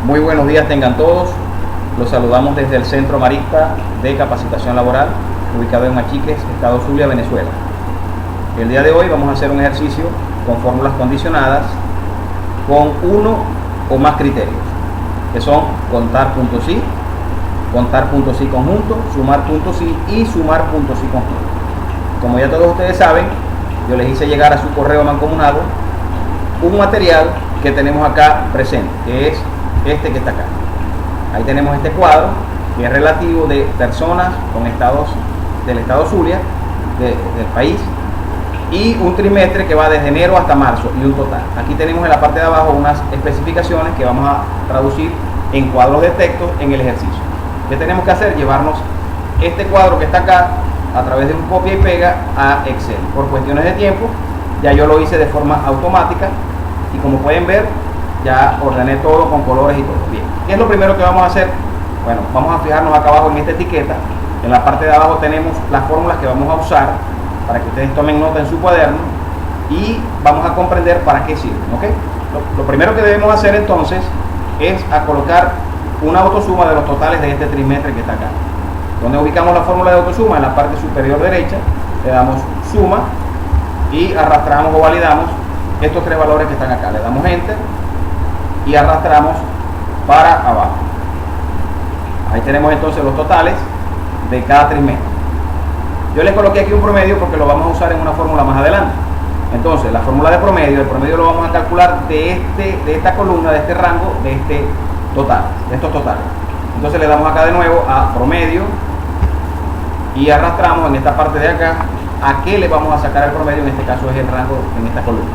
Muy buenos días tengan todos. Los saludamos desde el Centro Marista de Capacitación Laboral, ubicado en Machiques, Estado Zulia, Venezuela. El día de hoy vamos a hacer un ejercicio con fórmulas condicionadas con uno o más criterios, que son contar puntos sí, contar puntos sí conjunto, sumar puntos sí y sumar puntos sí conjunto. Como ya todos ustedes saben, yo les hice llegar a su correo mancomunado un material que tenemos acá presente, que es este que está acá. Ahí tenemos este cuadro que es relativo de personas con estados del estado Zulia, del país, y un trimestre que va desde enero hasta marzo y un total. Aquí tenemos en la parte de abajo unas especificaciones que vamos a traducir en cuadros de texto en el ejercicio. ¿Qué tenemos que hacer? Llevarnos este cuadro que está acá a través de un copia y pega a Excel. Por cuestiones de tiempo, ya yo lo hice de forma automática y como pueden ver, ya ordené todo con colores y todo. Bien, ¿qué es lo primero que vamos a hacer? Bueno, vamos a fijarnos acá abajo en esta etiqueta. En la parte de abajo tenemos las fórmulas que vamos a usar para que ustedes tomen nota en su cuaderno y vamos a comprender para qué sirven, ¿ok? Lo primero que debemos hacer entonces es a colocar una autosuma de los totales de este trimestre que está acá. Donde ubicamos la fórmula de autosuma, en la parte superior derecha, le damos suma y arrastramos o validamos estos tres valores que están acá. Le damos enter y arrastramos para abajo. Ahí tenemos entonces los totales de cada trimestre. Yo les coloqué aquí un promedio porque lo vamos a usar en una fórmula más adelante. Entonces, la fórmula de promedio, el promedio lo vamos a calcular de esta columna, de este rango, de este total, de estos totales. Entonces le damos acá de nuevo a promedio y arrastramos en esta parte de acá a qué le vamos a sacar el promedio, en este caso es el rango en esta columna.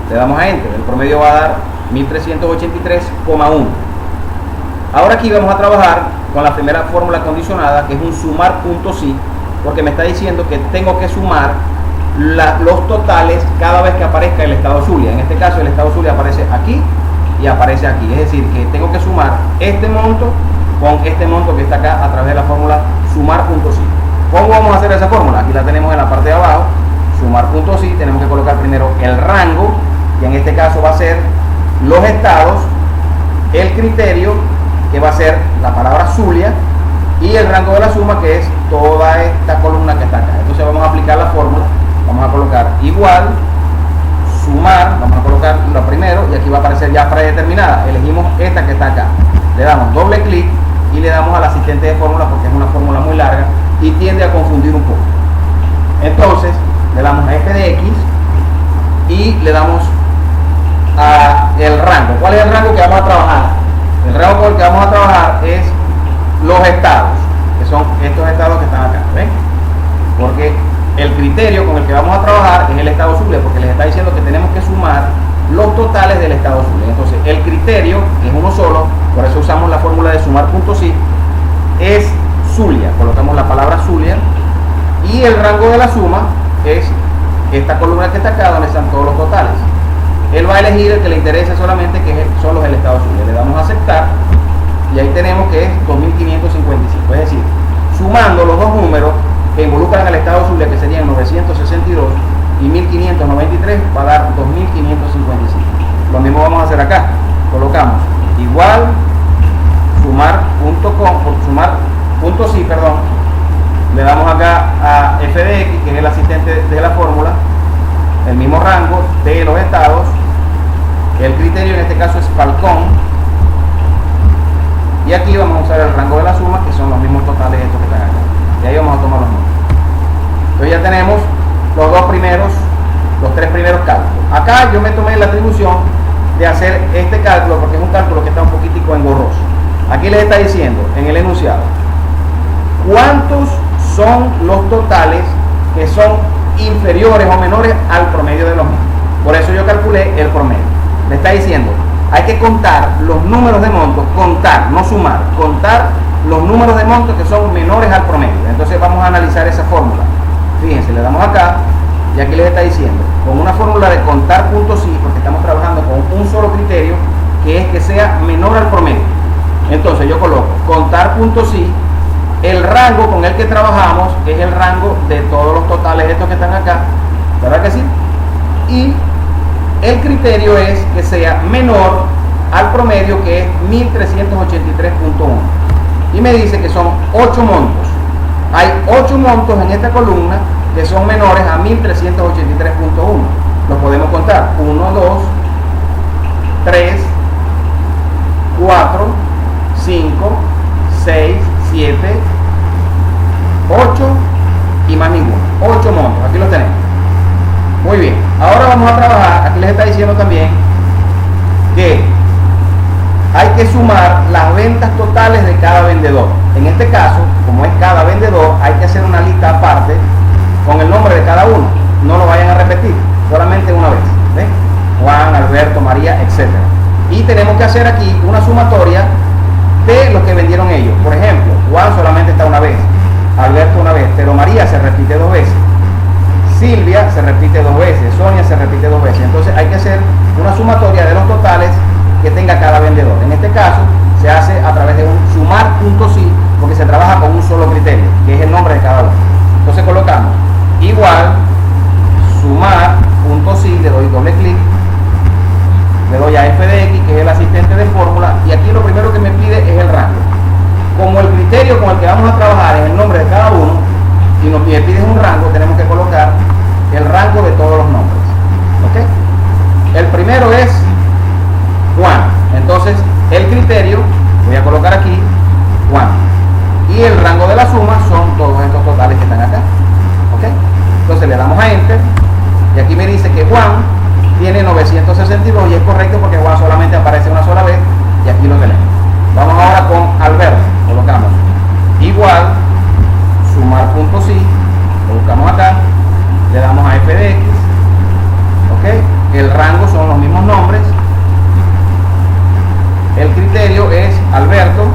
Le damos a enter, el promedio va a dar 1383,1. Ahora aquí vamos a trabajar con la primera fórmula condicionada, que es un sumar punto sí, porque me está diciendo que tengo que sumar los totales cada vez que aparezca el estado Zulia. En este caso el estado Zulia aparece aquí y aparece aquí, es decir, que tengo que sumar este monto con este monto que está acá a través de la fórmula sumar punto sí. ¿Cómo vamos a hacer esa fórmula? Aquí la tenemos en la parte de abajo, sumar punto sí, tenemos que colocar primero el rango, que en este caso va a ser los estados, el criterio, que va a ser la palabra Zulia, y el rango de la suma, que es toda esta columna que está acá. Entonces vamos a aplicar la fórmula, vamos a colocar igual, sumar, vamos a colocar lo primero, y aquí va a aparecer ya predeterminada. Elegimos esta que está acá, le damos doble clic y le damos al asistente de fórmula porque es una fórmula muy larga y tiende a confundir un poco. Entonces le damos a f de x y le damos a el rango. ¿Cuál es el rango que vamos a trabajar? El rango con el que vamos a trabajar es los estados, que son estos estados que están acá, ¿ven? Porque el criterio con el que vamos a trabajar es el estado Zulia, porque les está diciendo que tenemos que sumar los totales del estado Zulia. Entonces el criterio, que es uno solo, por eso usamos la fórmula de sumar punto sí, es Zulia. Colocamos la palabra Zulia y el rango de la suma es esta columna que está acá donde están todos los totales. Él va a elegir el que le interese solamente, que son los del estado Zulia. Le damos a aceptar y ahí tenemos que es 2555, es decir, sumando los dos números que involucran al estado Zulia, que serían 962 y 1593, va a dar 2555. Lo mismo vamos a hacer acá. Colocamos igual sumar punto sí, perdón. Le damos acá a f de x, que es el asistente de la fórmula, el mismo rango de los estados. El criterio en este caso es Falcón. Y aquí vamos a usar el rango de la suma, que son los mismos totales estos que están acá. Y ahí vamos a tomar los números. Entonces ya tenemos los tres primeros cálculos. Acá yo me tomé la atribución de hacer este cálculo porque es un cálculo que está un poquitico engorroso. Aquí les está diciendo en el enunciado cuántos son los totales que son inferiores o menores al promedio de los mismos. Por eso yo calculé el promedio. Le está diciendo, hay que contar los números de montos, contar, no sumar, contar los números de montos que son menores al promedio. Entonces vamos a analizar esa fórmula. Fíjense, le damos acá y aquí les está diciendo, con una fórmula de contar puntos sí, porque estamos trabajando con un solo criterio, que es que sea menor al promedio. Entonces yo coloco contar puntos sí, el rango con el que trabajamos es el rango de todos los totales estos que están acá, ¿verdad que sí? Y el criterio es que sea menor al promedio, que es 1383.1, y me dice que son 8 montos. Hay 8 montos en esta columna que son menores a 1383.1. Los podemos contar: 1, 2, 3, 4, 5, 6, 7, 8 y más ninguno. 8 montos, aquí los tenemos. Muy bien, ahora vamos a trabajar. Aquí les está diciendo también que hay que sumar las ventas totales de cada vendedor. En este caso, como es cada vendedor, hay que hacer una lista aparte con el nombre de cada uno. No lo vayan a repetir, solamente una vez. ¿Ven? Juan, Alberto, María, etc. Y tenemos que hacer aquí una sumatoria de lo que vendieron ellos. Por ejemplo, Juan solamente está una vez, Alberto una vez, pero María se repite 2 veces, Silvia se repite 2 veces, Sonia se repite 2 veces. Entonces hay que hacer una sumatoria de los totales que tenga cada vendedor. En este caso se hace a través de un sumar.si, porque se trabaja con un solo criterio, que es el nombre de cada uno. Entonces colocamos igual sumar.si, le doy doble clic, le doy a f de x, que es el asistente de fórmula, y aquí lo primero que me pide es el rango. Como el criterio con el que vamos a trabajar es el nombre de cada uno, y nos pide un rango, tenemos que colocar el rango de todos los nombres. ¿Ok? El primero es Juan. Entonces el criterio, voy a colocar aquí Juan, y el rango de la suma son todos estos totales que están acá. ¿Ok? Entonces le damos a enter, y aquí me dice que Juan tiene 962, y es correcto porque Juan solamente aparece una sola vez, y aquí lo tenemos. Vamos ahora con Alberto. Colocamos igual sumar.si, lo buscamos acá, le damos a f de x. ¿Ok? El rango son los mismos nombres, el criterio es Alberto,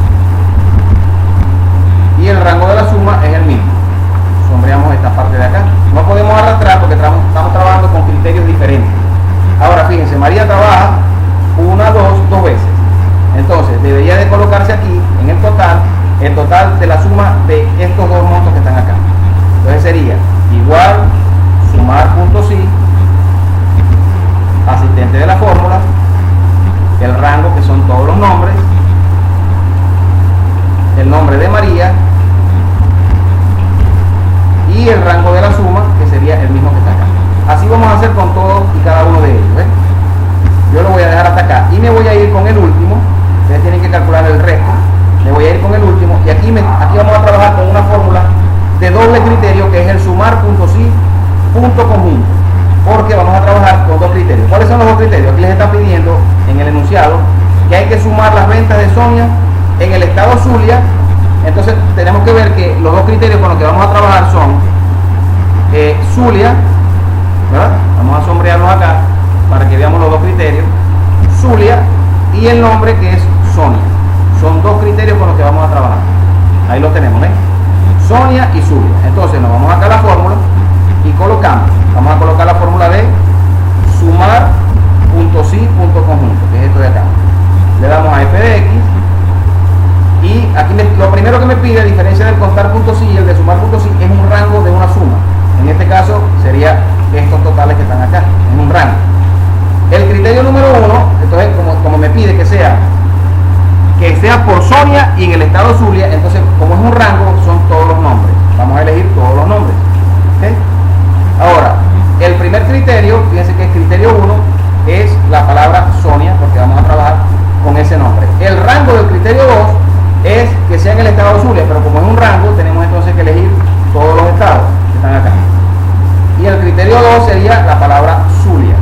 y el rango de la suma es el mismo. Sombreamos esta parte de acá. No podemos arrastrar porque estamos trabajando con criterios diferentes. Ahora fíjense, María trabaja 1, 2 veces. Entonces debería de colocarse aquí en el total de la suma de estos 2 montos que están acá. Entonces sería igual sumar.si, asistente de la fórmula, el rango, que son todos los nombres, el nombre de María, y el rango de la suma, que sería el mismo que está acá. Así vamos a hacer con todos y cada uno de ellos. ¿Ven? Yo lo voy a dejar hasta acá y me voy a ir con el último. Ustedes tienen que calcular el resto. Me voy a ir con el último, y aquí vamos a trabajar con una fórmula de doble criterio, que es el sumar.si punto conjunto, porque vamos a trabajar con 2 criterios. ¿Cuáles son los 2 criterios? Aquí les está pidiendo en el enunciado que hay que sumar las ventas de Sonia en el estado Zulia. Entonces tenemos que ver que los 2 criterios con los que vamos a trabajar son Zulia, ¿verdad? Vamos a sombrearlos acá para que veamos los 2 criterios, Zulia, y el nombre, que es Sonia. Son 2 criterios con los que vamos a trabajar. Ahí lo tenemos, ¿eh? Sonia y Zulia. Entonces nos vamos acá a la fórmula y colocamos. Vamos a colocar la fórmula de sumar.si punto conjunto, que es esto de acá. Le damos a f de x, y aquí lo primero que me pide, a diferencia del contar.si y el de sumar.si, es un rango de una suma. En este caso sería estos totales que están acá, en un rango. El criterio número 1, entonces como me pide que sea por Sonia y en el estado Zulia, entonces como es un rango, son todos los nombres. Vamos a elegir todos los nombres. ¿Okay? Ahora, el primer criterio, fíjense que el criterio 1 es la palabra Sonia, porque vamos a trabajar con ese nombre. El rango del criterio 2 es que sea en el estado Zulia, pero como es un rango, tenemos entonces que elegir todos los estados que están acá. Y el criterio 2 sería la palabra Zulia.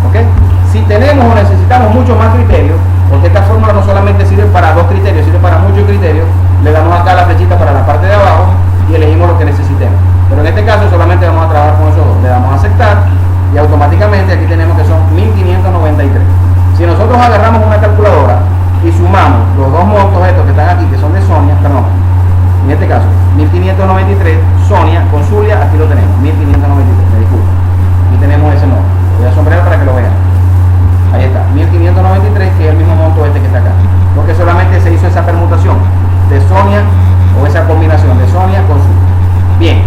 ¿Okay? Si tenemos o necesitamos mucho más criterios, porque esta fórmula no solamente sirve para 2 criterios, sirve para muchos criterios, le damos acá la flechita para la parte de abajo y elegimos lo que necesitemos. Pero en este caso solamente vamos a trabajar con esos 2. Le damos a aceptar y automáticamente aquí tenemos que son 1593. Si nosotros agarramos una calculadora y sumamos los 2 montos estos que están aquí, que son de Sonia, perdón, en este caso 1593, Sonia con Zulia, aquí lo tenemos, 1593, me disculpo. Aquí tenemos ese nombre. Voy a sombrear para que lo vean. Ahí está, 1593, que es el mismo monto este que está acá, porque solamente se hizo esa permutación de Sonia, o esa combinación de Sonia con Zulia. Bien,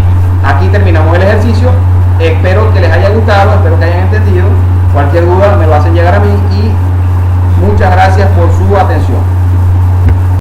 aquí terminamos el ejercicio. Espero que les haya gustado, espero que hayan entendido. Cualquier duda me lo hacen llegar a mí, y muchas gracias por su